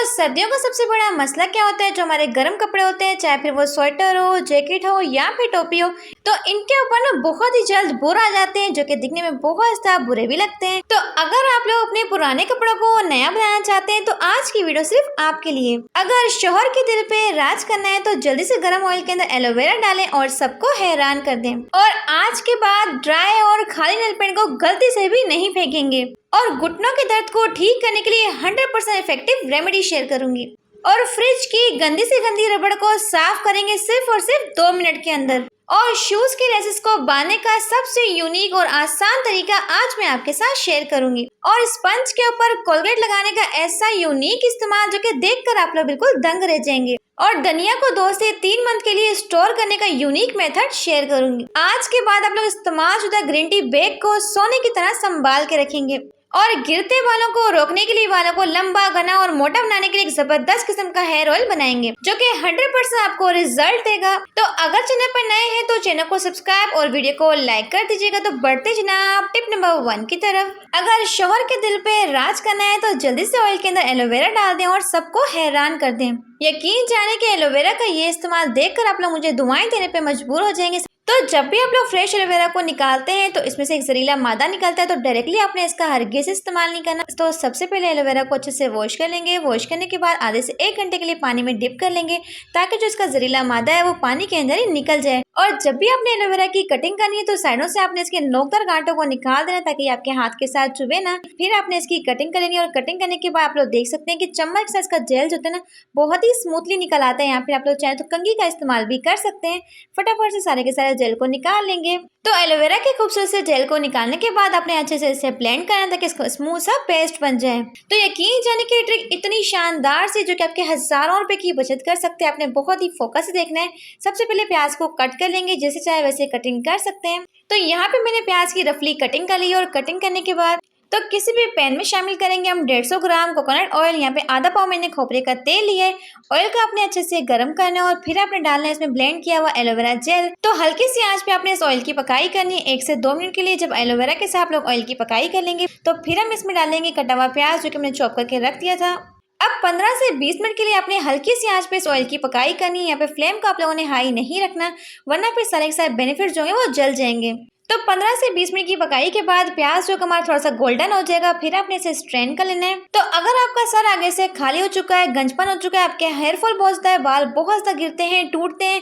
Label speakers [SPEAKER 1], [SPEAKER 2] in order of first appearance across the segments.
[SPEAKER 1] सर्दियों का सबसे बड़ा मसला क्या होता है? जो हमारे गर्म कपड़े होते हैं, चाहे फिर वो स्वेटर हो, जैकेट हो या फिर टोपी हो, तो इनके ऊपर ना बहुत ही जल्द बुर आ जाते हैं, जो कि दिखने में बहुत ज्यादा बुरे भी लगते हैं। तो अगर आप लोग अपने पुराने कपड़ों को नया बनाना चाहते हैं, तो आज की वीडियो सिर्फ आपके लिए। अगर शोहर के दिल पे राज करना है, तो जल्दी से गर्म ऑयल के अंदर एलोवेरा डालें और सबको हैरान कर दें। और आज के बाद ड्राई और खाली नेल पेंट को गलती से भी नहीं फेंकेंगे। और घुटनों के दर्द को ठीक करने के लिए 100% इफेक्टिव रेमेडी शेयर करूंगी। और फ्रिज की गंदी से गंदी रबड़ को साफ करेंगे सिर्फ और सिर्फ 2 मिनट के अंदर। और शूज के लेसेस को बांधने का सबसे यूनिक और आसान तरीका आज मैं आपके साथ शेयर करूंगी। और स्पंज के ऊपर कोलगेट लगाने का ऐसा यूनिक इस्तेमाल जो कि देखकर आप लोग बिल्कुल दंग रह जाएंगे। और धनिया को 2 से 3 मंथ के लिए स्टोर करने का यूनिक मेथड शेयर करूंगी। आज के बाद आप लोग इस्तेमाल शुदा ग्रीन टी बैग को सोने की तरह संभाल के रखेंगे। और गिरते बालों को रोकने के लिए बालों को लंबा, घना और मोटा बनाने के लिए एक जबरदस्त किस्म का हेयर ऑयल बनाएंगे, जो कि 100% आपको रिजल्ट देगा। तो अगर चैनल पर नए हैं तो चैनल को सब्सक्राइब और वीडियो को लाइक कर दीजिएगा। तो बढ़ते जनाब टिप नंबर 1 की तरफ। अगर शोहर के दिल पे राज करना है, तो जल्दी से ऑयल के अंदर एलोवेरा डाल दें और सबको हैरान कर दें। यकीन जाने कि एलोवेरा का ये इस्तेमाल देखकर आप लोग मुझे दुआएं देने पे मजबूर हो जाएंगे। तो जब भी आप लोग फ्रेश एलोवेरा को निकालते हैं, तो इसमें से एक जहरीला मादा निकलता है, तो डायरेक्टली आपने इसका हरगिज़ इस्तेमाल नहीं करना। तो सबसे पहले एलोवेरा को अच्छे से वॉश कर लेंगे। वॉश करने के बाद आधे से 1 घंटे के लिए पानी में डिप कर लेंगे, ताकि जो इसका जहरीला मादा है वो पानी के अंदर ही निकल जाए। और जब भी आपने एलोवेरा की कटिंग करनी है, तो साइडों से आपने इसके नोकदार गांठों को निकाल देना, ताकि आपके हाथ के साथ चुभे ना। फिर आपने इसकी कटिंग कर लेनी है। और कटिंग करने के बाद आप लोग देख सकते हैं कि चम्मच से इसका जेल जो होता है ना, बहुत ही स्मूथली निकल आता है। यहाँ पे आप लोग चाहे तो कंघी का इस्तेमाल भी कर सकते हैं। फटाफट से सारे के सारे जेल को निकाल लेंगे। तो एलोवेरा के खूबसूरत से जेल को निकालने के बाद आपने अच्छे से इसे ब्लेंड करना, ताकि इसको स्मूथ सा पेस्ट बन जाए। तो यकीन जाने की ट्रिक इतनी शानदार सी, जो कि आपके हजारों रुपए की बचत कर सकते हैं। आपने बहुत ही फोकस से देखना है। सबसे पहले प्याज को कट कर लेंगे, जैसे चाहे वैसे कटिंग कर सकते हैं। तो यहाँ पे मैंने प्याज की रफली कटिंग कर ली। और कटिंग करने के बाद तो किसी भी पैन में शामिल करेंगे हम 150 ग्राम कोकोनट ऑयल। यहाँ पे आधा पाव मैंने खोपरे का तेल लिया है। ऑयल को आपने अच्छे से गर्म करना है और फिर आपने डालना है इसमें ब्लेंड किया हुआ एलोवेरा जेल। तो हल्की सी आंच पे आपने इस ऑयल की पकाई करनी है 1 से 2 मिनट के लिए। जब एलोवेरा के साथ आप लोग ऑयल की पकाई कर लेंगे, तो फिर हम इसमें डालेंगे कटा हुआ प्याज, जो कि मैंने चॉप करके रख दिया था। अब 15 से 20 मिनट के लिए आपने हल्की सी आंच पे इस ऑयल की पकाई करनी है। यहाँ पे फ्लेम को आप लोगों ने हाई नहीं रखना, वरना फिर सारे के सारे बेनिफिट जो है वो जल जाएंगे। तो 15 से 20 मिनट की पकाई के बाद प्याज जो हमारा थोड़ा सा गोल्डन हो जाएगा, फिर आपने इसे स्ट्रेन कर लेना है। तो अगर आपका सर आगे से खाली हो चुका है, गंजपन हो चुका है, आपके हेयर फॉल बहुत ज्यादा है, बाल बहुत ज्यादा गिरते हैं, टूटते हैं,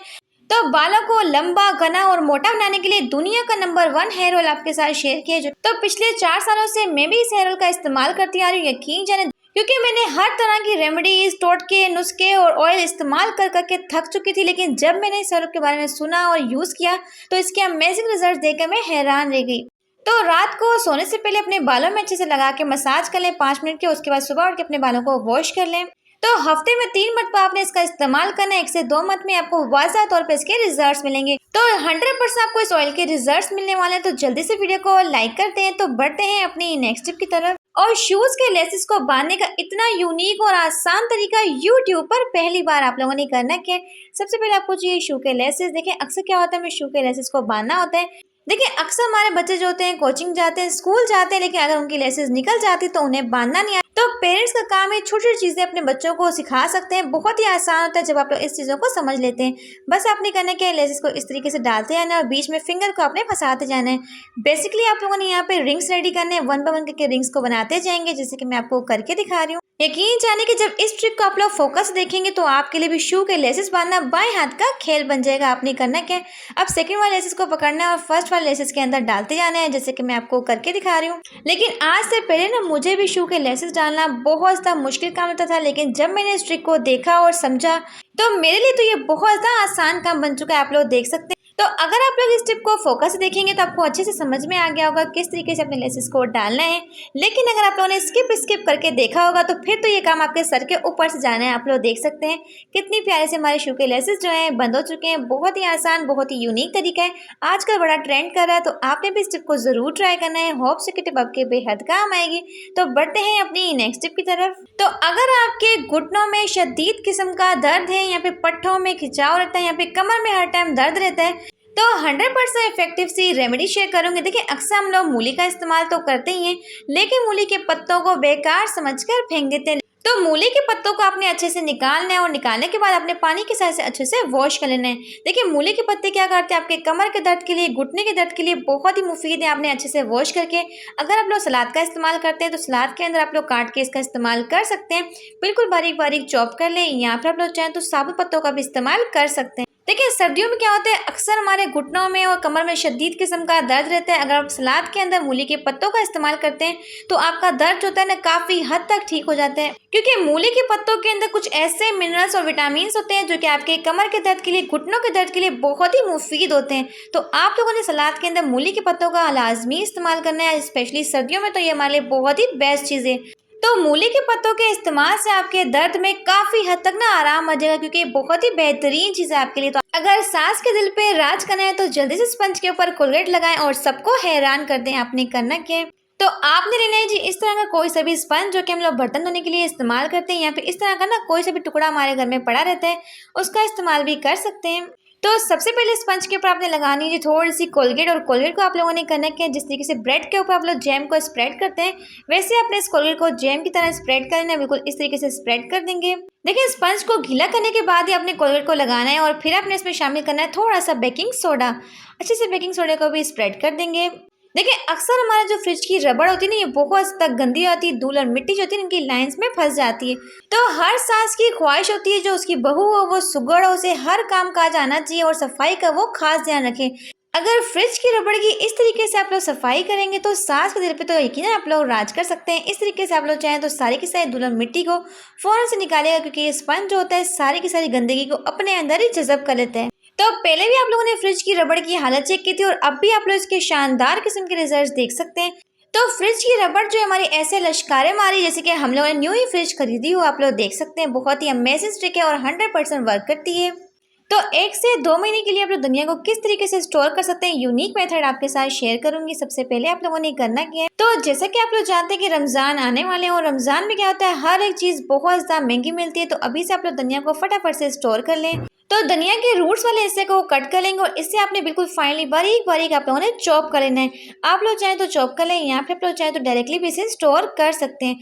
[SPEAKER 1] तो बालों को लंबा, घना और मोटा बनाने के लिए दुनिया का नंबर 1 हेयर ऑयल आपके साथ शेयर किया। तो पिछले 4 सालों से मैं भी इस हेयर ऑयल का इस्तेमाल करती आ रही हूँ। यकीन जाने, क्योंकि मैंने हर तरह की रेमेडीज, टोटके, नुस्खे और ऑयल इस्तेमाल कर करके थक चुकी थी। लेकिन जब मैंने इस ऑयल के बारे में सुना और यूज किया, तो इसके अमेजिंग रिजल्ट देखकर मैं हैरान रह गई। तो रात को सोने से पहले अपने बालों में अच्छे से लगा के मसाज कर लें 5 मिनट के। उसके बाद सुबह उठ के अपने बालों को वॉश कर लें। तो हफ्ते में 3 मरतबा आपने इसका इस्तेमाल करना है। 1 से 2 मंथ में आपको वाज़ह तौर पे इसके रिजल्ट्स मिलेंगे। तो 100% आपको इस ऑयल के रिजल्ट्स मिलने वाले हैं। तो जल्दी से वीडियो को लाइक करते हैं। तो बढ़ते हैं अपनी नेक्स्ट टिप की तरफ। और शूज के लेसेस को बांधने का इतना यूनिक और आसान तरीका यूट्यूब पर पहली बार आप लोगों ने करना है। सबसे पहले आपको चाहिए शू के लेसेस। देखिए अक्सर क्या होता है, हमें शू के लेसेस को बांधना होता है। देखिए अक्सर हमारे बच्चे जो होते हैं कोचिंग जाते हैं, स्कूल जाते हैं, लेकिन अगर उनकी लेसेस निकल जाती तो उन्हें बांधना नहीं आता। तो पेरेंट्स का काम है छोटी छोटी चीजें अपने बच्चों को सिखा सकते हैं। बहुत ही आसान होता है जब आप लोग इस चीजों को समझ लेते हैं। बस आपने करना है कि लेसेस को इस तरीके से डालते जाना है और बीच में फिंगर को आपने फंसाते जाना है। बेसिकली आप लोगों ने यहाँ पे रिंग्स रेडी करने हैं। 1 बाय 1 करके रिंग्स को बनाते जाएंगे, जैसे कि मैं आपको करके दिखा रही हूँ। यकीन जाने कि जब इस ट्रिक को आप लोग फोकस देखेंगे, तो आपके लिए भी शू के लेसेस बांधना बाएं हाथ का खेल बन जाएगा। आपने करना क्या, अब सेकंड वाले लेसेस को पकड़ना है और फर्स्ट वाले लेसेस के अंदर डालते जाना है, जैसे कि मैं आपको करके दिखा रही हूँ। लेकिन आज से पहले ना मुझे भी शू के लेसेस डालना बहुत ज्यादा मुश्किल काम होता था। लेकिन जब मैंने इस ट्रिक को देखा और समझा, तो मेरे लिए तो ये बहुत ज्यादा आसान काम बन चुका है। आप लोग देख सकते हैं। तो अगर आप लोग इस टिप को फोकस से देखेंगे, तो आपको अच्छे से समझ में आ गया होगा किस तरीके से अपने लेसेस को डालना है। लेकिन अगर आप लोगों ने स्किप करके देखा होगा, तो फिर तो ये काम आपके सर के ऊपर से जाना है। आप लोग देख सकते हैं कितनी प्यारे से हमारे शू के लेसेस जो हैं बंद हो चुके हैं। बहुत ही आसान, बहुत ही यूनिक तरीका है। आजकल बड़ा ट्रेंड कर रहा है, तो आपने भी इस टिप को जरूर ट्राई करना है। होप से कि टिप आपके बेहद काम आएगी। तो बढ़ते हैं अपनी नेक्स्ट टिप की तरफ। तो अगर आपके घुटनों में शदीद किस्म का दर्द है, यहाँ पे पट्टों में खिंचाव रहता है, यहाँ पे कमर में हर टाइम दर्द रहता है, तो 100% इफेक्टिव सी रेमेडी शेयर करूंगी। देखिए अक्सर हम लोग मूली का इस्तेमाल तो करते ही हैं, लेकिन मूली के पत्तों को बेकार समझकर फेंक देते हैं। तो मूली के पत्तों को आपने अच्छे से निकालना है और निकालने के बाद अपने पानी के साथ से अच्छे से वॉश कर लेना है। देखिए मूली के पत्ते क्या करते हैं, आपके कमर के दर्द के लिए, घुटने के दर्द के लिए बहुत ही मुफीद है। आपने अच्छे से वॉश करके अगर आप लोग सलाद का इस्तेमाल करते हैं तो सलाद के अंदर आप लोग काट के इसका इस्तेमाल कर सकते हैं। बिल्कुल बारीक बारीक चॉप कर लें, या फिर आप लोग चाहें तो साबुत पत्तों का भी इस्तेमाल कर सकते हैं। देखिए सर्दियों में क्या होता है, अक्सर हमारे घुटनों में और कमर में शदीद किस्म का दर्द रहता है। अगर आप सलाद के अंदर मूली के पत्तों का इस्तेमाल करते हैं तो आपका दर्द जो होता है ना काफ़ी हद तक ठीक हो जाता है, क्योंकि मूली के पत्तों के अंदर कुछ ऐसे मिनरल्स और विटामिन होते हैं जो कि आपके कमर के दर्द के लिए, घुटनों के दर्द के लिए बहुत ही मुफीद होते हैं। तो आप लोगों ने सलाद के अंदर मूली के पत्तों का लाजमी इस्तेमाल करना है, स्पेशली सर्दियों में तो ये हमारे लिए बहुत ही बेस्ट चीज़ है। तो मूली के पत्तों के इस्तेमाल से आपके दर्द में काफ़ी हद तक ना आराम आ जाएगा, क्योंकि बहुत ही बेहतरीन चीज़ है आपके लिए। तो अगर सांस के दिल पे राज करना है तो जल्दी से स्पंज के ऊपर कोलगेट लगाएं और सबको हैरान कर दें। आपने करना क्या है, तो आपने लेना है जी इस तरह का कोई सा भी स्पंज जो कि हम लोग बर्तन धोने के लिए इस्तेमाल करते हैं, या फिर इस तरह का ना कोई सा भी टुकड़ा हमारे घर में पड़ा रहता है उसका इस्तेमाल भी कर सकते हैं। तो सबसे पहले स्पंज के ऊपर आपने लगानी है थोड़ी सी कोलगेट, और कोलगेट को आप लोगों ने करना क्या है, जिस तरीके से ब्रेड के ऊपर आप लोग जैम को स्प्रेड करते हैं वैसे आपने इस कोलगेट को जैम की तरह स्प्रेड करना है। बिल्कुल इस तरीके से स्प्रेड कर देंगे। देखिए स्पंज को गीला करने के बाद ही आपने कोलगेट को लगाना है, और फिर आपने इसमें शामिल करना है थोड़ा सा बेकिंग सोडा। अच्छे से बेकिंग सोडे को भी स्प्रेड कर देंगे। देखिए अक्सर हमारा जो फ्रिज की रबड़ होती है ना, ये बहुत तक गंदी आती है, धूल और मिट्टी जो होती है इनकी लाइंस में फंस जाती है। तो हर सास की ख्वाहिश होती है जो उसकी बहू हो वो सुगड़ हो, उसे हर काम काज आना चाहिए और सफाई का वो खास ध्यान रखें। अगर फ्रिज की रबड़ की इस तरीके से आप लोग सफाई करेंगे तो सास के दिल पे तो यकीन आप लोग राज कर सकते हैं। इस तरीके से आप लोग चाहें तो सारी की सारी धूल और मिट्टी को फौरन से निकालेगा, क्योंकि ये स्पंज जो होता है सारी की सारी गंदगी को अपने अंदर ही जज़ब कर लेता है। तो पहले भी आप लोगों ने फ्रिज की रबड़ की हालत चेक की थी, और अब भी आप लोग इसके शानदार किस्म के रिजल्ट देख सकते हैं। तो फ्रिज की रबड़ जो हमारी ऐसे लश्कारे मारी जैसे कि हम लोगों ने न्यू ही फ्रिज खरीदी हो, आप लोग देख सकते हैं बहुत ही अमेजिंग ट्रिक है और 100% वर्क करती है। तो 1 से 2 महीने के लिए आप लोग दुनिया को किस तरीके से स्टोर कर सकते हैं, यूनिक मेथड आपके साथ शेयर करूंगी। सबसे पहले आप लोगों ने करना क्या है, तो जैसा कि आप लोग जानते हैं कि रमज़ान आने वाले हैं, और रमज़ान में क्या होता है हर एक चीज़ बहुत ज़्यादा महंगी मिलती है। तो अभी से आप लोग दुनिया को फटाफट से स्टोर कर लें। तो धनिया के रूट्स वाले हिस्से को कट कर लेंगे, और इससे आपने बिल्कुल फाइनली बारीक बारीक आप लोगों ने चॉप कर लेना है। आप लोग चाहें तो चॉप कर लें, या फिर आप लोग चाहें तो डायरेक्टली भी इसे स्टोर कर सकते हैं।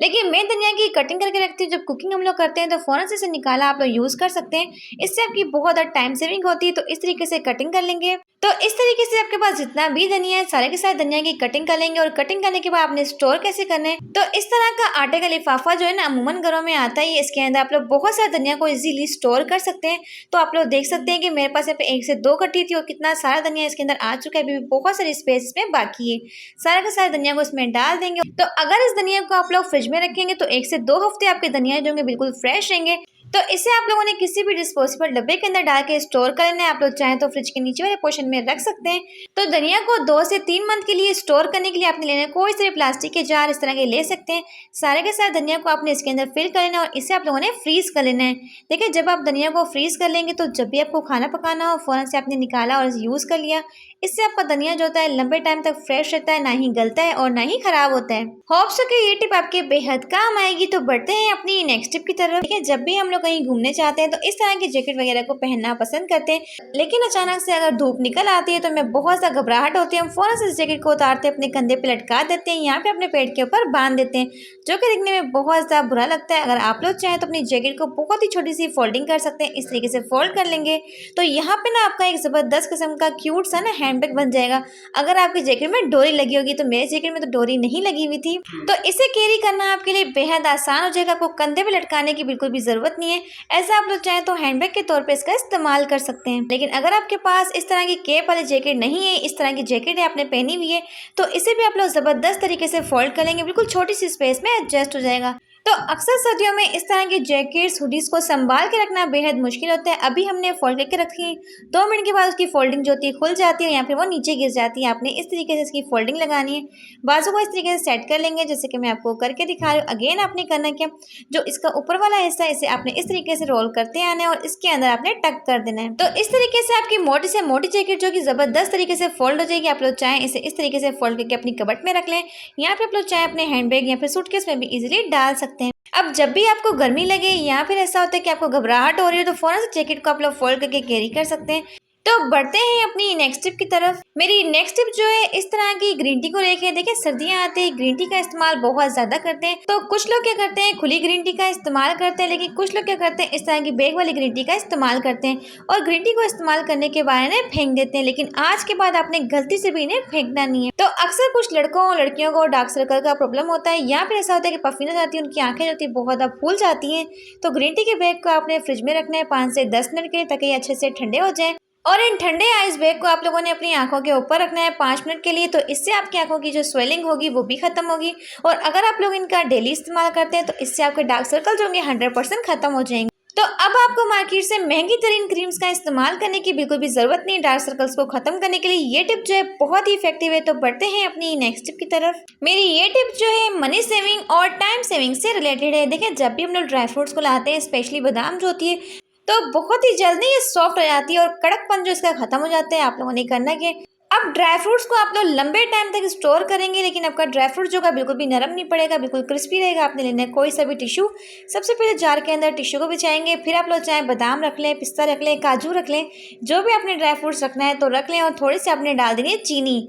[SPEAKER 1] लेकिन मैं धनिया की कटिंग करके रखती हूँ, जब कुकिंग हम लोग करते हैं तो फ़ौरन से इसे निकाला आप लोग यूज़ कर सकते हैं। इससे आपकी बहुत ज़्यादा टाइम सेविंग होती है। तो इस तरीके से कटिंग कर लेंगे। तो इस तरीके से आपके पास जितना भी धनिया है सारे के सारे धनिया की कटिंग कर लेंगे, और कटिंग करने के बाद आपने स्टोर कैसे करना है, तो इस तरह का आटे का लिफाफा जो है ना अमूमन घरों में आता है, इसके अंदर आप लोग बहुत सारे धनिया को इजीली स्टोर कर सकते हैं। तो आप लोग देख सकते हैं कि मेरे पास यहाँ पे 1 से 2 कटी थी और कितना सारा धनिया इसके अंदर आ चुका है। अभी भी बहुत सारी स्पेस में बाकी है। सारा का सारा धनिया को इसमें डाल देंगे। तो अगर इस धनिया को आप लोग फ्रिज में रखेंगे तो 1 से 2 हफ्ते आपके धनिया जो होंगे बिल्कुल फ्रेश रहेंगे। तो इसे आप लोगों ने किसी भी डिस्पोजेबल डब्बे के अंदर डाल के स्टोर कर लेना है। आप लोग चाहें तो फ्रिज के नीचे वाले पोर्शन में रख सकते हैं। तो धनिया को 2 से 3 मंथ के लिए स्टोर करने के लिए आपने लेना है कोई से प्लास्टिक के जार इस तरह के ले सकते हैं। सारे के सारे धनिया को आपने इसके अंदर फिल कर लेना है, और इसे आप लोगों ने फ्रीज कर लेना है। देखिए जब आप धनिया को फ्रीज कर लेंगे तो जब भी आपको खाना पकाना हो फौरन से आपने निकाला और यूज़ कर लिया। इससे आपका धनिया जो होता है लंबे टाइम तक फ्रेश रहता है, ना ही गलता है और ना ही खराब होता है। होप सो कि ये टिप आपके बेहद काम आएगी। तो बढ़ते हैं अपनी नेक्स्ट टिप की तरफ। देखिए जब भी हम लोग कहीं घूमने जाते हैं तो इस तरह की जैकेट वगैरह को पहनना पसंद करते हैं, लेकिन अचानक से अगर धूप निकल आती है तो हमें बहुत सा घबराहट होती है। हम फौरन से इस जैकेट को उतारते अपने कंधे पे लटका देते हैं, यहाँ पे अपने पेट के ऊपर बांध देते हैं, जो कि दिखने में बहुत ज़्यादा बुरा लगता है। अगर आप लोग चाहें तो अपनी जैकेट को बहुत ही छोटी सी फोल्डिंग कर सकते हैं। इस तरीके से फोल्ड कर लेंगे तो यहाँ पे ना आपका एक ज़बरदस्त किस्म का क्यूट सा ना हैंडबैग बन जाएगा। अगर आपकी जैकेट में डोरी लगी होगी, तो मेरी जैकेट में तो डोरी नहीं लगी हुई थी, तो इसे कैरी करना आपके लिए बेहद आसान हो जाएगा। आपको कंधे पे लटकाने की बिल्कुल भी ज़रूरत नहीं है। ऐसा आप लोग चाहें तो हैंडबैग के तौर पे इसका इस्तेमाल कर सकते हैं। लेकिन अगर आपके पास इस तरह की केप वाली जैकेट नहीं है, इस तरह की जैकेट है आपने पहनी हुई है, तो इसे भी आप लोग ज़बरदस्त तरीके से फोल्ड कर लेंगे, बिल्कुल छोटी सी स्पेस में एडजस्ट हो जाएगा। तो अक्सर सर्दियों में इस तरह की जैकेट्स हुडीज को संभाल के रखना बेहद मुश्किल होता है। अभी हमने फोल्ड करके रखी, 2 मिनट के बाद उसकी फोल्डिंग जो होती है खुल जाती है, या फिर वो नीचे गिर जाती है। आपने इस तरीके से इसकी फोल्डिंग लगानी है। बाजू को इस तरीके से सेट कर लेंगे, जैसे कि मैं आपको करके दिखा रही हूँ। अगेन आपने करना क्या, जो इसका ऊपर वाला हिस्सा है इसे आपने इस तरीके से रोल करते आना है और इसके अंदर आपने टक कर देना है। तो इस तरीके से आपकी मोटी से मोटी जैकेट जो कि जबरदस्त तरीके से फोल्ड हो जाएगी। आप लोग चाहें इसे इस तरीके से फोल्ड करके अपनी कबट में रख लें, यहाँ पे आप लोग चाहें अपने हैंडबैग या फिर सूटकेस में भी इजीली डाल सकते हैं। अब जब भी आपको गर्मी लगे या फिर ऐसा होता है कि आपको घबराहट हो रही है, तो फौरन से जैकेट को आप लोग फोल्ड करके कैरी कर सकते हैं। तो बढ़ते हैं अपनी नेक्स्ट टिप की तरफ। मेरी नेक्स्ट टिप जो है इस तरह की ग्रीन टी को लेके, देखिए सर्दियां आते ही ग्रीन टी का इस्तेमाल बहुत ज्यादा करते हैं। तो कुछ लोग क्या करते हैं, खुली ग्रीन टी का इस्तेमाल करते हैं, लेकिन कुछ लोग क्या करते हैं, इस तरह की बैग वाली ग्रीन टी का इस्तेमाल करते हैं और ग्रीन टी को इस्तेमाल करने के बाद इन्हें फेंक देते हैं। लेकिन आज के बाद आपने गलती से भी इन्हें फेंकना नहीं है। तो अक्सर कुछ लड़कों और लड़कियों को डार्क सर्कल का प्रॉब्लम होता है, या फिर ऐसा होता है कि पफिन हो जाती है, उनकी आंखें जो होती है बहुत ज्यादा फूल जाती हैं। तो ग्रीन टी के बैग को आपने फ्रिज में रखना है 5 से 10 मिनट के लिए, ताकि ये अच्छे से ठंडे हो जाए। और इन ठंडे आइस बैग को आप लोगों ने अपनी आंखों के ऊपर रखना है 5 मिनट के लिए। तो इससे आपकी आंखों की जो स्वेलिंग होगी वो भी खत्म होगी। और अगर आप लोग इनका डेली इस्तेमाल करते हैं तो इससे आपके डार्क सर्कल जो होंगे 100% खत्म हो जाएंगे। तो अब आपको मार्केट से महंगी तरीन क्रीम्स का इस्तेमाल करने की बिल्कुल भी जरूरत नहीं। डार्क सर्कल्स को खत्म करने के लिए ये टिप जो है बहुत ही इफेक्टिव है। तो बढ़ते हैं अपनी नेक्स्ट टिप की तरफ। मेरी ये टिप जो है मनी सेविंग और टाइम सेविंग से रिलेटेड है। देखिए जब भी हम लोग ड्राई फ्रूट्स को लाते हैं, स्पेशली बादाम जो होती है, तो बहुत ही जल्दी ये सॉफ्ट हो जाती है और कड़कपन जो इसका खत्म हो जाता है। आप लोगों ने करना है कि अब ड्राई फ्रूट्स को आप लोग लंबे टाइम तक स्टोर करेंगे, लेकिन आपका ड्राई फ्रूट जो का बिल्कुल भी नरम नहीं पड़ेगा, बिल्कुल क्रिस्पी रहेगा। आपने लेना है कोई सा भी टिश्यू, सबसे पहले जार के अंदर टिश्यू को बिछाएंगे, फिर आप लोग चाहे बादाम रख लें, पिस्ता रख लें, काजू रख लें, जो भी आपने ड्राई फ्रूट्स रखना है तो रख लें। और थोड़ी सी आपने डाल देनी है चीनी।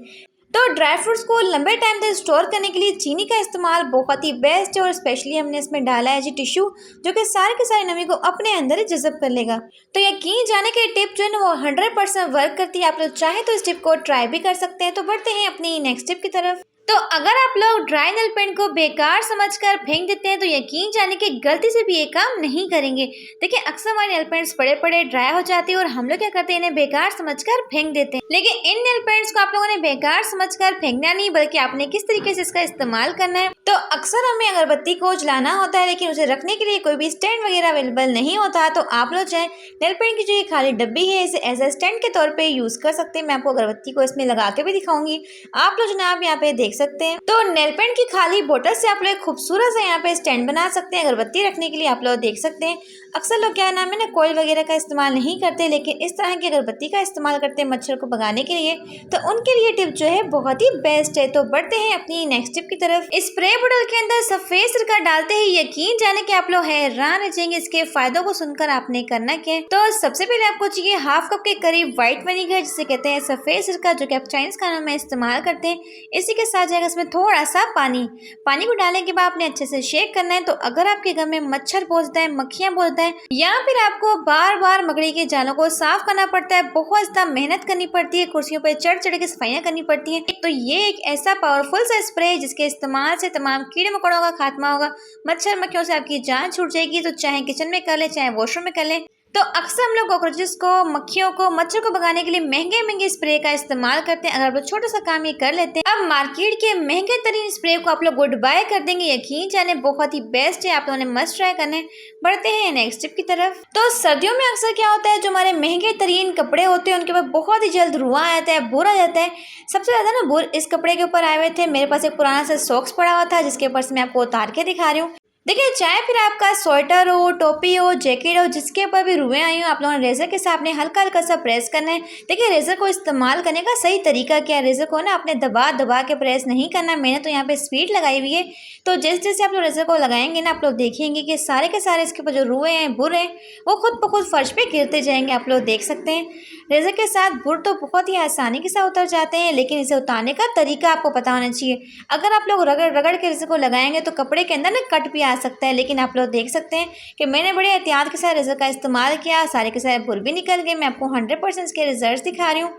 [SPEAKER 1] तो ड्राई फ्रूट्स को लंबे टाइम तक स्टोर करने के लिए चीनी का इस्तेमाल बहुत ही बेस्ट है। और स्पेशली हमने इसमें डाला है जी टिश्यू, जो कि सारे के सारे नमी को अपने अंदर ही जज़ब कर लेगा। तो यकीन जाने की टिप जो है ना वो 100% वर्क करती है। आप लोग चाहे तो इस टिप को ट्राई भी कर सकते हैं। तो बढ़ते हैं अपनी नेक्स्ट टिप की तरफ। तो अगर आप लोग ड्राई नेल पेंट को बेकार समझकर फेंक देते हैं तो यकीन जाने कि गलती से भी ये काम नहीं करेंगे। देखिए अक्सर हमारे नेल पेंट्स पड़े पड़े ड्राई हो जाती है और हम लोग क्या करते हैं, इन्हें बेकार समझकर फेंक देते हैं। लेकिन इन नेल पेंट्स को आप लोगों ने बेकार समझकर फेंकना नहीं, बल्कि आपने किस तरीके से इसका इस्तेमाल करना है। तो अक्सर हमें अगरबत्ती को जलाना होता है, लेकिन उसे रखने के लिए कोई भी स्टैंड वगैरह अवेलेबल नहीं होता। तो आप लोग चाहे नेल पेंट की जो ये खाली डब्बी है, इसे एज ए स्टैंड के तौर पे यूज कर सकते हैं। मैं आपको अगरबत्ती को इसमें लगा के भी दिखाऊंगी, आप लोग जनाब यहाँ पे देख सकते हैं। तो नेल पेंट की खाली बोतल से आप लोग खूबसूरत से यहाँ पे स्टैंड बना सकते हैं अगरबत्ती रखने के लिए। आप लोग देख सकते हैं अक्सर लोग क्या नाम है ना, कोयल वगैरह का इस्तेमाल नहीं करते, लेकिन इस तरह की अगरबत्ती का इस्तेमाल करते हैं मच्छर को भगाने के लिए। तो उनके लिए टिप जो है बहुत ही बेस्ट है। तो बढ़ते हैं अपनी नेक्स्ट टिप की तरफ। स्प्रे बोतल के अंदर सफेद सिरका डालते ही यकीन जाने कि आप लोग हैरान रह जाएंगे इसके फायदों को सुनकर। आपने करना क्या है, तो सबसे पहले आपको चाहिए हाफ कप के करीब व्हाइट विनेगर, जिसे कहते हैं सफेद सिरका, जो कि आप चाइनीज खानों में इस्तेमाल करते हैं। इसी के साथ जाएगा इसमें थोड़ा सा पानी को डालने के बाद आपने अच्छे से शेक करना है। तो अगर आपके घर में मच्छर पहुंचता है, मक्खियां पहुंचता है, या फिर आपको बार बार मकड़ी के जालों को साफ करना पड़ता है, बहुत ज्यादा मेहनत करनी पड़ती है, कुर्सियों पर चढ़ चढ़ के सफाइयां करनी पड़ती है, तो ये एक ऐसा पावरफुल सा स्प्रे है जिसके इस्तेमाल से तमाम कीड़े मकोड़ों का खात्मा होगा। मच्छर मक्खियों से आपकी जान छूट जाएगी। तो चाहे किचन में कर ले, चाहे वॉशरूम में कर ले। तो अक्सर हम लोग कॉकरोचेस को, मक्खियों को, मच्छर को भगाने के लिए महंगे महंगे स्प्रे का इस्तेमाल करते हैं। अगर आप लोग छोटा सा काम ये कर लेते हैं, अब मार्केट के महंगे तरीन स्प्रे को आप लोग गुड बाय कर देंगे। यकीन जाने बहुत ही बेस्ट है, आप लोगों ने मस्ट ट्राई करना है। बढ़ते हैं नेक्स्ट टिप की तरफ। तो सर्दियों में अक्सर क्या होता है, जो हमारे महंगे तरीन कपड़े होते हैं उनके ऊपर बहुत ही जल्द रुआ आ जाता है, बुर आ जाता है। सबसे ज्यादा ना बुर इस कपड़े के ऊपर आए हुए थे। मेरे पास एक पुराना सा सॉक्स पड़ा हुआ था, जिसके ऊपर से मैं आपको उतार के दिखा रही हूँ। देखिए चाहे फिर आपका स्वेटर हो, टोपी हो, जैकेट हो, जिसके ऊपर भी रुएं आई हो, आप लोगों ने रेजर के साथ आपने हल्का हल्का सा प्रेस करना है। देखिए रेजर को इस्तेमाल करने का सही तरीका क्या है, रेजर को ना आपने दबा दबा के प्रेस नहीं करना। मैंने तो यहाँ पे स्पीड लगाई हुई है। तो जैसे जैसे आप लोग रेजर को लगाएंगे ना, आप लोग देखेंगे कि सारे के सारे इसके ऊपर जो रुए हैं, बुर हैं, वो खुद ब खुद फर्श पे गिरते जाएंगे। आप लोग देख सकते हैं रेजर के साथ बुर तो बहुत ही आसानी के साथ उतर जाते हैं, लेकिन इसे उतारने का तरीका आपको पता होना चाहिए। अगर आप लोग रगड़ रगड़ के रेजर को लगाएंगे तो कपड़े के अंदर ना कट भी आ सकता है। लेकिन आप लोग देख सकते हैं कि मैंने बड़े एहतियात के साथ रेजर का इस्तेमाल किया, सारे के सारे बुर भी निकल गए। मैं आपको 100% के रिजल्ट दिखा रही हूँ।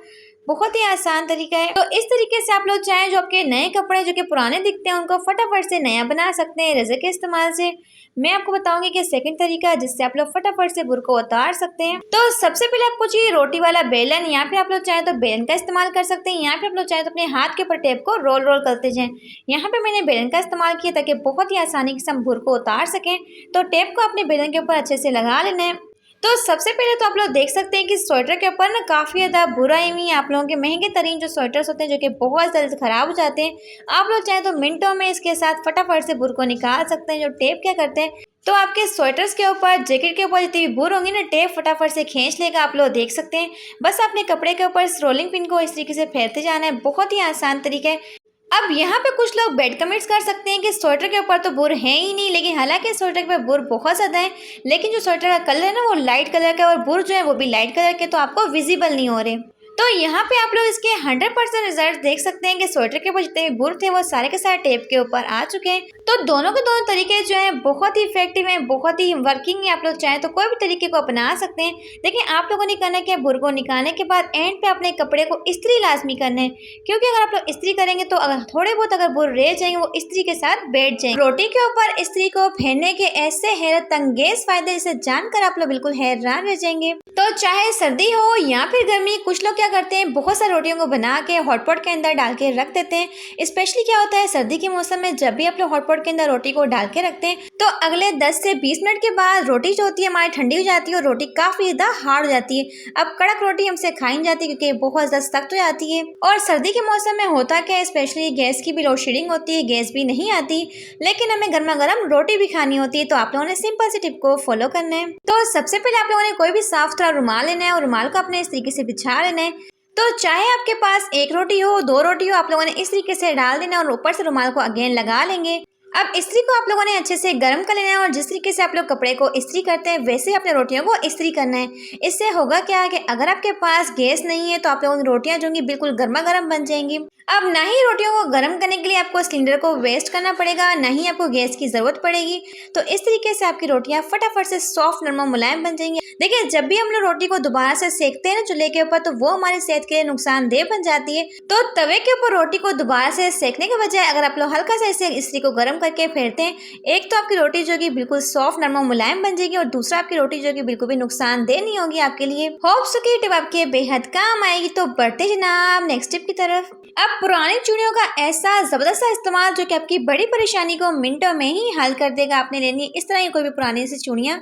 [SPEAKER 1] बहुत ही आसान तरीका है। तो इस तरीके से आप लोग चाहें जो आपके नए कपड़े जो कि पुराने दिखते हैं उनको फटाफट से नया बना सकते हैं रेजर के इस्तेमाल से। मैं आपको बताऊंगी कि सेकंड तरीका जिससे आप लोग फटाफट से बुर को उतार सकते हैं। तो सबसे पहले आपको चाहिए रोटी वाला बेलन, या फिर आप लोग चाहें तो बेलन का इस्तेमाल कर सकते हैं, या फिर आप लोग चाहें तो अपने हाथ के ऊपर टेप को रोल रोल करते जाएं। यहाँ पे मैंने बेलन का इस्तेमाल किया ताकि बहुत ही आसानी से हम बुर को उतार सकें। तो टेप को अपने बेलन के ऊपर अच्छे से लगा लेना है। तो सबसे पहले तो आप लोग देख सकते हैं कि स्वेटर के ऊपर ना काफ़ी ज़्यादा बुर आई हुई है। आप लोगों के महंगे तरीन जो स्वेटर्स होते हैं जो कि बहुत जल्द ख़राब हो जाते हैं, आप लोग चाहें तो मिनटों में इसके साथ फटाफट से बुर को निकाल सकते हैं। जो टेप क्या करते हैं, तो आपके स्वेटर्स के ऊपर, जैकेट के ऊपर जितनी भी बुर होंगी ना, टेप फटाफट से खींच लेगा। आप लोग देख सकते हैं। बस अपने कपड़े के ऊपर इस रोलिंग पिन को इस तरीके से फेरते जाना है। बहुत ही आसान तरीका है। अब यहाँ पे कुछ लोग बैड कमेंट्स कर सकते हैं कि स्वेटर के ऊपर तो बुर है ही नहीं, लेकिन हालांकि स्वेटर के ऊपर बुर बहुत ज़्यादा है, लेकिन जो स्वेटर का कलर है ना वो लाइट कलर का है और बुर जो है वो भी लाइट कलर के, तो आपको विजिबल नहीं हो रहे। तो यहाँ पे आप लोग इसके 100% रिजल्ट देख सकते हैं कि स्वेटर के ऊपर जितने भी बुर थे वो सारे के सारे टेप के ऊपर आ चुके हैं। तो दोनों के दोनों तरीके जो है बहुत ही इफेक्टिव हैं, बहुत ही वर्किंग है। आप लोग चाहें तो कोई भी तरीके को अपना सकते हैं। देखिए आप लोगों ने करना क्या, बुर को निकालने के बाद एंड पे अपने कपड़े को इस्त्री लाजमी करना है, क्योंकि अगर आप लोग इस्त्री करेंगे तो अगर थोड़े बहुत अगर बुर रह जाएंगे वो इस्त्री के साथ बैठ जाएंगे। रोटी के ऊपर इस्त्री को फेरने के ऐसे हैरत अंगेज फायदे जिसे जानकर आप लोग बिल्कुल हैरान रह जाएंगे। तो चाहे सर्दी हो या फिर गर्मी, कुछ लोग क्या करते हैं, बहुत सारी रोटियों को बना के हॉटपॉट के अंदर डाल के रख देते हैं। स्पेशली क्या होता है सर्दी के मौसम में, जब भी आप लोग हॉटपॉट के अंदर रोटी को डाल के रखते हैं तो अगले 10 से 20 मिनट के बाद रोटी जो होती है हमारी ठंडी हो जाती है और रोटी काफी ज्यादा हार्ड हो जाती है। अब कड़क रोटी हमसे खाई नहीं जाती क्योंकि बहुत ज्यादा सख्त हो जाती है। और सर्दी के मौसम में होता क्या है, स्पेशली गैस की भी लोड शेडिंग होती है, गैस भी नहीं आती, लेकिन हमें गर्मा गर्म रोटी भी खानी होती है। तो आप लोगों ने सिंपल सी टिप को फॉलो करना है। तो सबसे पहले आप लोगों ने कोई भी साफ सुथरा रुमाल लेना है और रुमाल को अपने इस तरीके से बिछा लेना है। तो चाहे आपके पास एक रोटी हो, 2 रोटी हो, आप लोगों ने इस तरीके से डाल देना और ऊपर से रुमाल को अगेन लगा लेंगे। अब इस्त्री को आप लोगों ने अच्छे से गर्म कर लेना है और जिस तरीके से आप लोग कपड़े को इस्त्री करते हैं वैसे ही अपने रोटियों को इस्त्री करना है। इससे होगा क्या कि अगर आपके पास गैस नहीं है तो आप लोगों की रोटियां जो होंगी बिल्कुल गर्मा गर्म बन जाएंगी। अब ना ही रोटियों को गर्म करने के लिए आपको सिलेंडर को वेस्ट करना पड़ेगा, ना ही आपको गैस की जरूरत पड़ेगी। तो इस तरीके से आपकी रोटियां फटाफट से सॉफ्ट नरम मुलायम बन जाएंगी। देखिए जब भी हम लोग रोटी को दोबारा से सेकते हैं ना चूल्हे के ऊपर, तो वो हमारी सेहत के लिए नुकसानदेह बन जाती है। तो तवे के ऊपर रोटी को दोबारा से सेकने के बजाय अगर आप लोग हल्का सा इसे इस्त्री को गर्म करके फेरते हैं, एक तो आपकी रोटी जो कि बिल्कुल सॉफ्ट नरम मुलायम बन जाएगी और दूसरा आपकी रोटी जो कि बिल्कुल भी नुकसानदेह नहीं होगी आपके लिए। होप सो कि टिप आपके बेहद काम आएगी। तो बढ़ते जनाब नेक्स्ट टिप की तरफ। अब पुरानी चूड़ियों का ऐसा जबरदस्त इस्तेमाल जो कि आपकी बड़ी परेशानी को मिनटों में ही हल कर देगा। आपने लेनी है इस तरह की कोई भी पुरानी सी चूड़ियाँ,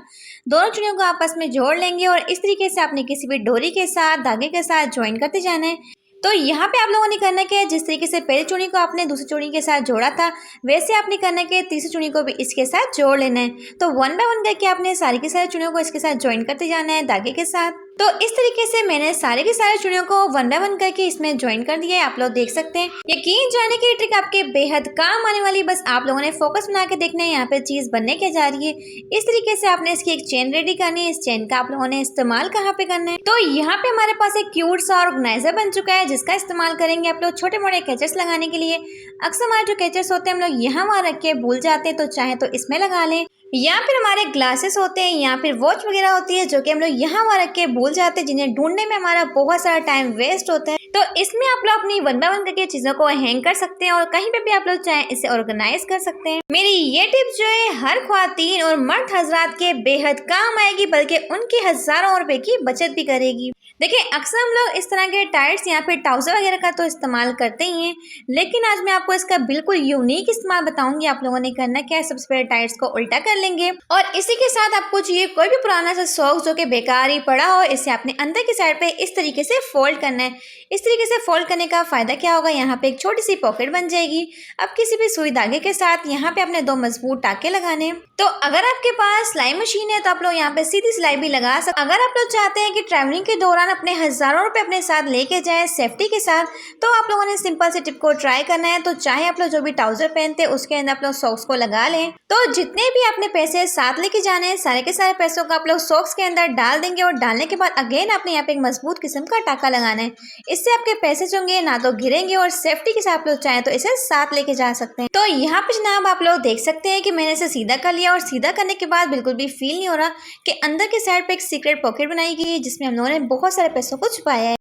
[SPEAKER 1] दोनों चूड़ियों को आपस में जोड़ लेंगे और इस तरीके से आपने किसी भी डोरी के साथ धागे के साथ ज्वाइन करते जाना है। तो यहाँ पे आप लोगों ने करना क्या है, जिस तरीके से पहली चूड़ी को आपने दूसरी चूड़ी के साथ जोड़ा था वैसे आपने करना है तीसरी चूड़ी को भी इसके साथ जोड़ लेना है। तो 1 बाय 1 करके आपने सारी की सारी चूड़ियों को इसके साथ ज्वाइन करते जाना है धागे के साथ। तो इस तरीके से मैंने सारे की सारी चूड़ियों को 1 बाय 1 करके इसमें ज्वाइन कर दिया है। आप लोग देख सकते हैं यकीन जाने की ट्रिक आपके बेहद काम आने वाली। बस आप लोगों ने फोकस बना के देखना है यहाँ पे चीज बनने के जा रही है। इस तरीके से आपने इसकी एक चेन रेडी करनी है। इस चेन का आप लोगों ने इस्तेमाल कहाँ पे करना है, तो यहाँ पे हमारे पास एक क्यूट सा ऑर्गेनाइजर बन चुका है जिसका इस्तेमाल करेंगे आप लोग छोटे मोटे कैचर्स लगाने के लिए। अक्सर हमारे जो कैचर्स होते हैं हम लोग यहाँ वहाँ रख के भूल जाते हैं, तो चाहे तो इसमें लगा लें, या फिर हमारे ग्लासेस होते हैं या फिर वॉच वगैरह होती है जो कि हम लोग यहाँ वहाँ रख के भूल जाते हैं, जिन्हें ढूंढने में हमारा बहुत सारा टाइम वेस्ट होता है। तो इसमें आप लोग अपनी 1 बाय 1 करके चीजों को हैंग कर सकते हैं और कहीं पे भी आप लोग चाहें इसे ऑर्गेनाइज कर सकते हैं। मेरी ये टिप्स जो है हर ख्वातीन और मर्द हजरात के बेहद काम आएगी, बल्कि उनकी हजारों रुपए की बचत भी करेगी। देखिए अक्सर हम लोग इस तरह के टाइट्स या फिर ट्राउजर वगैरह का तो इस्तेमाल करते ही हैं, लेकिन आज मैं आपको इसका बिल्कुल यूनिक इस्तेमाल बताऊंगी। आप लोगों ने करना क्या है, सबसे पहले टाइट्स को उल्टा कर लेंगे और इसी के साथ आपको चाहिए कोई भी पुराना सा सॉक्स जो कि बेकार ही पड़ा हो, इसे आपने अंदर की साइड पे इस तरीके से फोल्ड करना है। इस तरीके से फोल्ड करने का फायदा क्या होगा, यहाँ पे एक छोटी सी पॉकेट बन जाएगी। अब किसी भी सुई धागे के साथ यहाँ पे आपने 2 मजबूत टाके लगाने। तो अगर आपके पास सिलाई मशीन है तो आप लोग यहाँ पे सीधी सिलाई भी लगा सकते। अगर आप लोग चाहते हैं कि ट्रैवलिंग के दौरान अपने हजारों रुपए अपने साथ लेके जाए सेफ्टी के साथ, तो आप लोगों ने सिंपल से टिप को ट्राई करना है। तो चाहे आप लोग जो भी ट्राउजर पहनते हैं उसके अंदर आप लोग सॉक्स को लगा लें। तो जितने भी आपने पैसे साथ लेके जाने हैं सारे के सारे पैसों को आप लोग सॉक्स के अंदर डाल देंगे और डालने के बाद अगेन आपने यहाँ पे एक मजबूत किस्म का टाका लगाना है। इससे आपके पैसे जो होंगे ना तो गिरेंगे और सेफ्टी के साथ आप लोग चाहें तो इसे साथ लेके जा सकते हैं। तो यहाँ पे जनाब आप लोग देख सकते हैं कि मैंने इसे सीधा कर लिया और सीधा करने के बाद बिल्कुल भी फील नहीं हो रहा कि अंदर के साइड पे एक सीक्रेट पॉकेट बनाई गई है जिसमें हम लोगों ने बहुत सारे पैसों को छुपाया है।